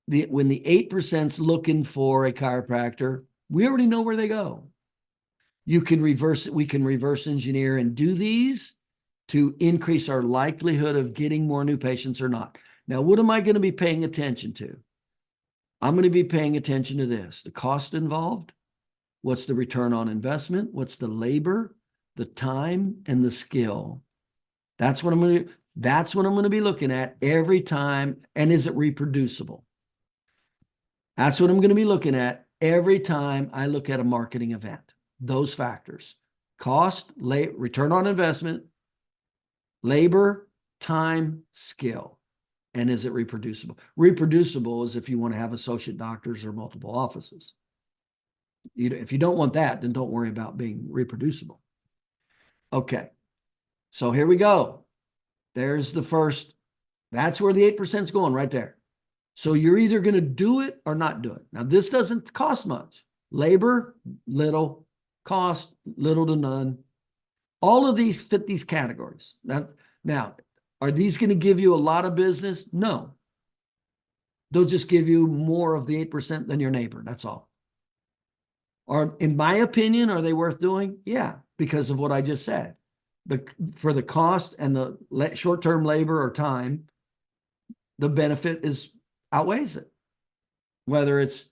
when the 8%'s looking for a chiropractor, we already know where they go. We can reverse engineer and do these to increase our likelihood of getting more new patients or not. Now, what am I going to be paying attention to? I'm going to be paying attention to this: the cost involved, what's the return on investment, what's the labor, the time, and the skill. That's what I'm going to be looking at every time. And is it reproducible? That's what I'm going to be looking at every time I look at a marketing event. Those factors: cost, return on investment, labor, time, skill. And is it reproducible? Reproducible is if you want to have associate doctors or multiple offices. If you don't want that, then don't worry about being reproducible. Okay. So here we go. There's the first. That's where the 8% is going right there. So you're either going to do it or not do it. Now, this doesn't cost much. Labor, little. Cost, little to none. All of these fit these categories. Now, are these going to give you a lot of business? No. They'll just give you more of the 8% than your neighbor. That's all. Or, in my opinion, are they worth doing? Yeah, because of what I just said. For the cost and the short-term labor or time, the benefit outweighs it. Whether it's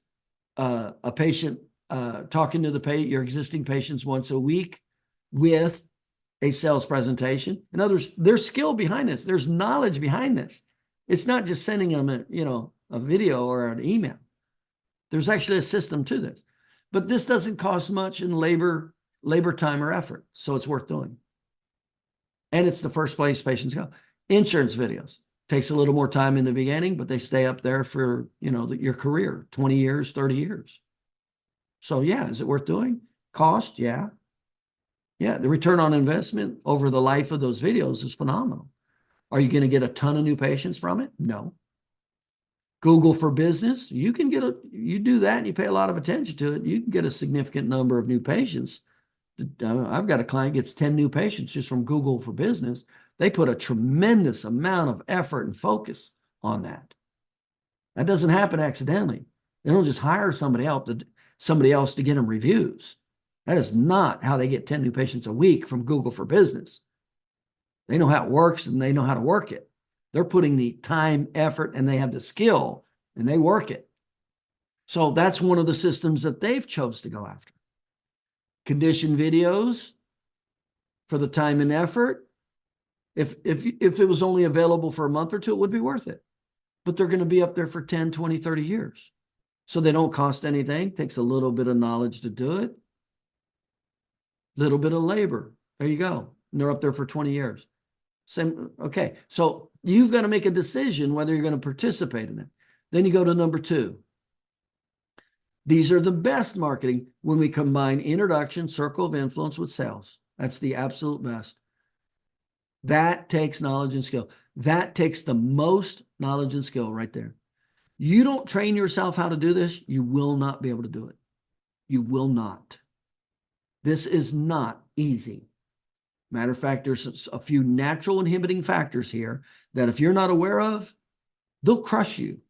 a patient talking to your existing patients once a week with a sales presentation. In other words, there's skill behind this. There's knowledge behind this. It's not just sending them a video or an email. There's actually a system to this. But this doesn't cost much in labor, time, or effort. So it's worth doing. And it's the first place patients go. Insurance videos. Takes a little more time in the beginning, but they stay up there for, your career, 20 years, 30 years. So yeah, is it worth doing? Cost? Yeah. Yeah, the return on investment over the life of those videos is phenomenal. Are you going to get a ton of new patients from it? No. Google for Business, you do that and you pay a lot of attention to it, you can get a significant number of new patients. I've got a client gets 10 new patients just from Google for Business. They put a tremendous amount of effort and focus on that. That doesn't happen accidentally. They don't just hire somebody else to get them reviews. That is not how they get 10 new patients a week from Google for Business. They know how it works and they know how to work it. They're putting the time, effort, and they have the skill and they work it. So that's one of the systems that they've chose to go after. Condition videos for the time and effort. If it was only available for a month or two, it would be worth it. But they're going to be up there for 10, 20, 30 years. So they don't cost anything. Takes a little bit of knowledge to do it. Little bit of labor. There you go. And they're up there for 20 years. Same. Okay. So you've got to make a decision whether you're going to participate in it. Then you go to number 2. These are the best marketing when we combine introduction, circle of influence with sales. That's the absolute best. That takes knowledge and skill. That takes the most knowledge and skill right there. You don't train yourself how to do this, you will not be able to do it. You will not. This is not easy. Matter of fact, there's a few natural inhibiting factors here that if you're not aware of, they'll crush you.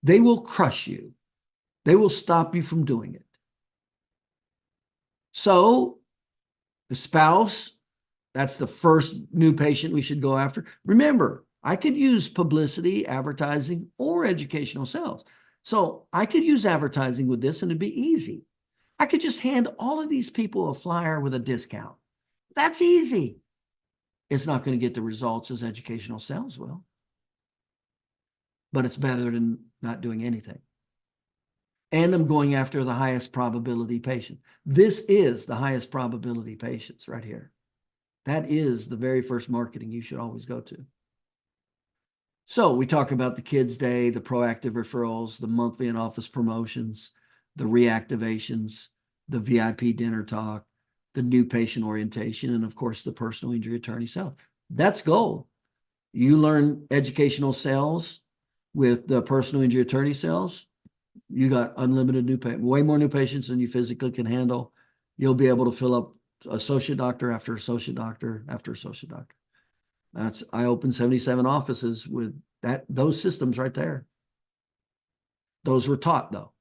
They will crush you. They will stop you from doing it. So the spouse, that's the first new patient we should go after. Remember, I could use publicity, advertising, or educational sales. So I could use advertising with this and it'd be easy. I could just hand all of these people a flyer with a discount. That's easy. It's not going to get the results as educational sales will, but it's better than not doing anything. And I'm going after the highest probability patient. This is the highest probability patients right here. That is the very first marketing you should always go to. So we talk about the Kids Day, the proactive referrals, the monthly and office promotions, the reactivations, the VIP dinner talk, the new patient orientation, and of course, the personal injury attorney sales. That's gold. You learn educational sales with the personal injury attorney sales. You got unlimited new patients, way more new patients than you physically can handle. You'll be able to fill up associate doctor after associate doctor after associate doctor. I opened 77 offices with those systems right there. Those were taught, though.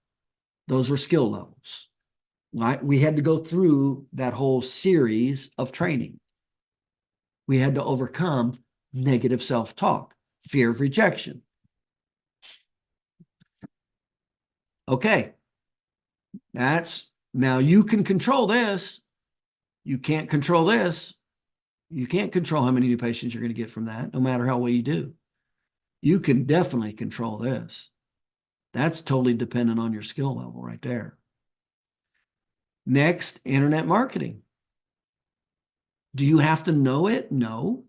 Those were skill levels. Right? We had to go through that whole series of training. We had to overcome negative self-talk, fear of rejection. Okay. Now you can control this. You can't control this. You can't control how many new patients you're going to get from that, no matter how well you do. You can definitely control this. That's totally dependent on your skill level right there. Next, internet marketing. Do you have to know it? No.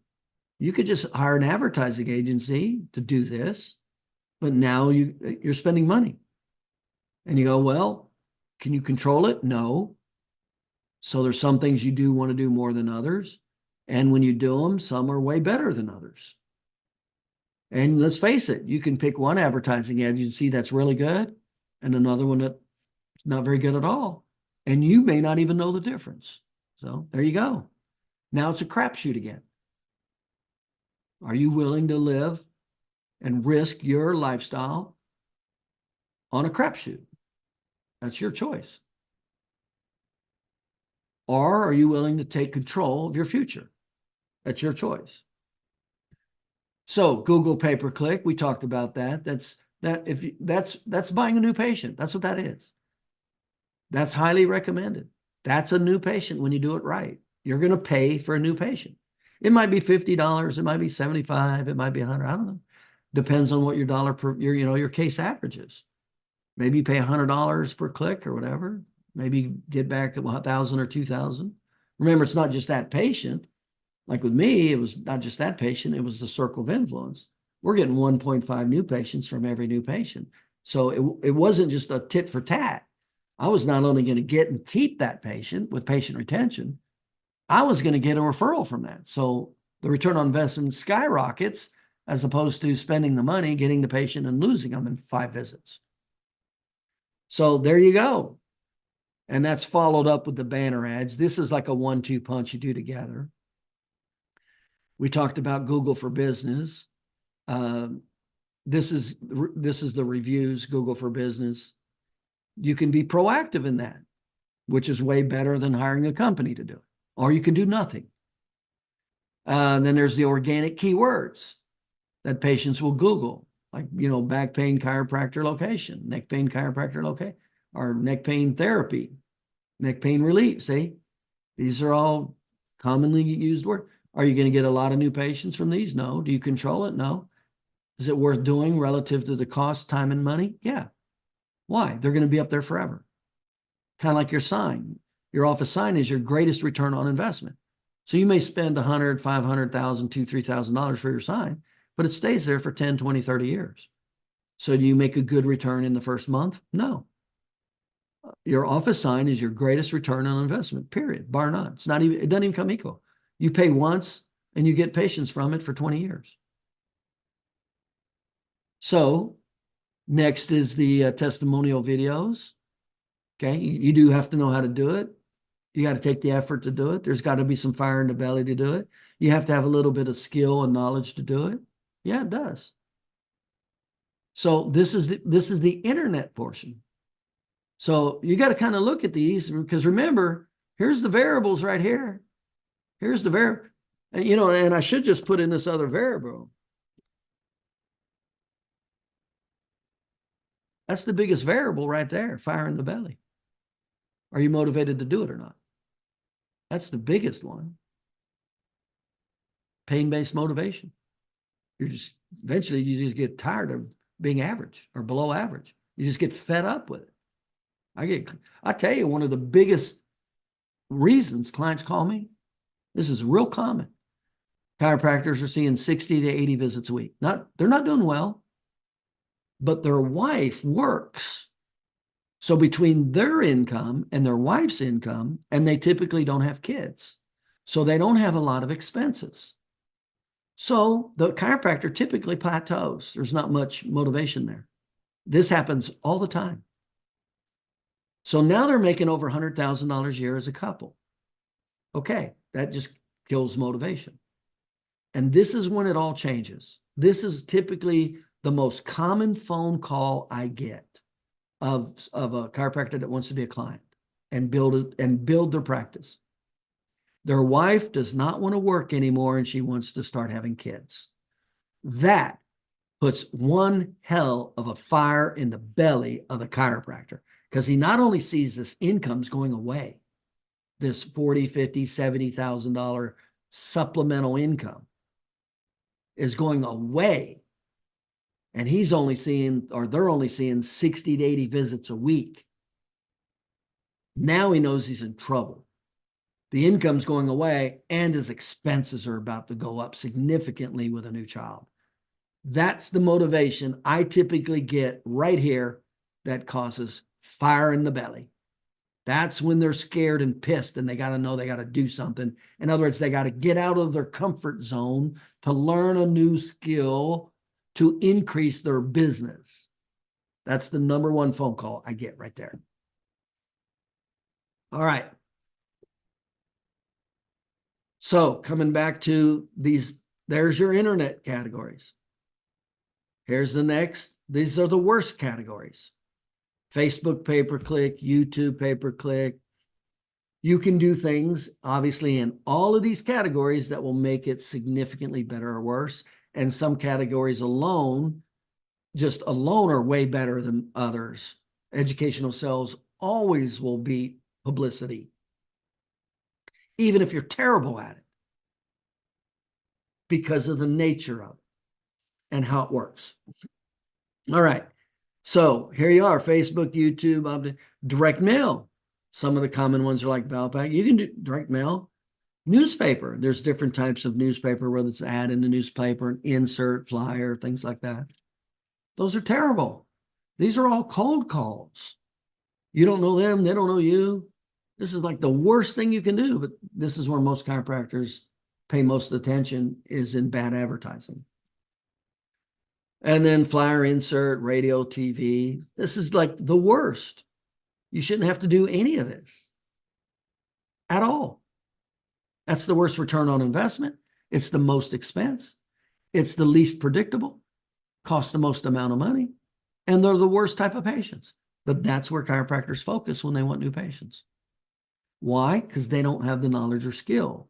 You could just hire an advertising agency to do this, but now you're spending money. And you go, well, can you control it? No. So there's some things you do want to do more than others. And when you do them, some are way better than others. And let's face it, you can pick one advertising agency that's really good and another one that's not very good at all. And you may not even know the difference. So there you go. Now it's a crapshoot again. Are you willing to live and risk your lifestyle on a crapshoot? That's your choice. Or are you willing to take control of your future? That's your choice. So Google pay-per-click, we talked about that. That's buying a new patient. That's what that is. That's highly recommended. That's a new patient when you do it right. You're going to pay for a new patient. It might be $50, it might be $75, it might be $100. I don't know. Depends on what your case average is. Maybe you pay $100 per click or whatever. Maybe get back at 1,000 or 2,000. Remember, it's not just that patient. Like with me, it was not just that patient, it was the circle of influence. We're getting 1.5 new patients from every new patient. So it wasn't just a tit for tat. I was not only going to get and keep that patient with patient retention, I was going to get a referral from that. So the return on investment skyrockets as opposed to spending the money, getting the patient and losing them in 5 visits. So there you go. And that's followed up with the banner ads. This is like a 1-2 punch you do together. We talked about Google for Business. This is the reviews, Google for Business. You can be proactive in that, which is way better than hiring a company to do it. Or you can do nothing. Then there's the organic keywords that patients will Google, like, back pain chiropractor location, neck pain chiropractor location, or neck pain therapy, neck pain relief. See, these are all commonly used words. Are you going to get a lot of new patients from these? No. Do you control it? No. Is it worth doing relative to the cost, time, and money? Yeah. Why? They're going to be up there forever. Kind of like your sign. Your office sign is your greatest return on investment. So you may spend $100,000, $500,000, $2,000, $3,000 for your sign, but it stays there for 10, 20, 30 years. So do you make a good return in the first month? No. Your office sign is your greatest return on investment, period, bar none. It doesn't even come equal. You pay once and you get patients from it for 20 years. So next is the testimonial videos. Okay, you do have to know how to do it. You got to take the effort to do it. There's got to be some fire in the belly to do it. You have to have a little bit of skill and knowledge to do it. Yeah, it does. So this is the internet portion. So you got to kind of look at these, because remember, here's the variables right here. Here's the variable. And I should just put in this other variable. That's the biggest variable right there, fire in the belly. Are you motivated to do it or not? That's the biggest one. Pain-based motivation. Eventually you just get tired of being average or below average. You just get fed up with it. I tell you, one of the biggest reasons clients call me, this is real common. Chiropractors are seeing 60 to 80 visits a week. They're not doing well, but their wife works. So between their income and their wife's income, and they typically don't have kids, so they don't have a lot of expenses. So the chiropractor typically plateaus. There's not much motivation there. This happens all the time. So now they're making over $100,000 a year as a couple. Okay, that just kills motivation. And this is when it all changes. This is typically the most common phone call I get. of a chiropractor that wants to be a client and build their practice. Their wife does not want to work anymore and she wants to start having kids. That puts one hell of a fire in the belly of the chiropractor, because he not only sees this income's going away, this $40,000, $50,000, $70,000 supplemental income is going away. And he's only seeing, or they're only seeing 60 to 80 visits a week. Now he knows he's in trouble. The income's going away and his expenses are about to go up significantly with a new child. That's the motivation I typically get right here that causes fire in the belly. That's when they're scared and pissed and they got to know they got to do something. In other words, they got to get out of their comfort zone to learn a new skill to increase their business. That's the number one phone call I get right there. All right. So coming back to these, there's your internet categories. Here's the next. These are the worst categories. Facebook pay-per-click, YouTube pay-per-click. You can do things, obviously, in all of these categories that will make it significantly better or worse. And some categories alone, just alone, are way better than others. Educational sales always will beat publicity, even if you're terrible at it, because of the nature of it and how it works. All right. So here you are, Facebook, YouTube, direct mail. Some of the common ones are like Valpak. You can do direct mail. Newspaper. There's different types of newspaper, whether it's ad in the newspaper, an insert, flyer, things like that. Those are terrible. These are all cold calls. You don't know them. They don't know you. This is like the worst thing you can do, but this is where most chiropractors pay most attention, is in bad advertising. And then flyer, insert, radio, TV. This is like the worst. You shouldn't have to do any of this at all. That's the worst return on investment. It's the most expense. It's the least predictable, costs the most amount of money, and they're the worst type of patients. But that's where chiropractors focus when they want new patients. Why? Because they don't have the knowledge or skill.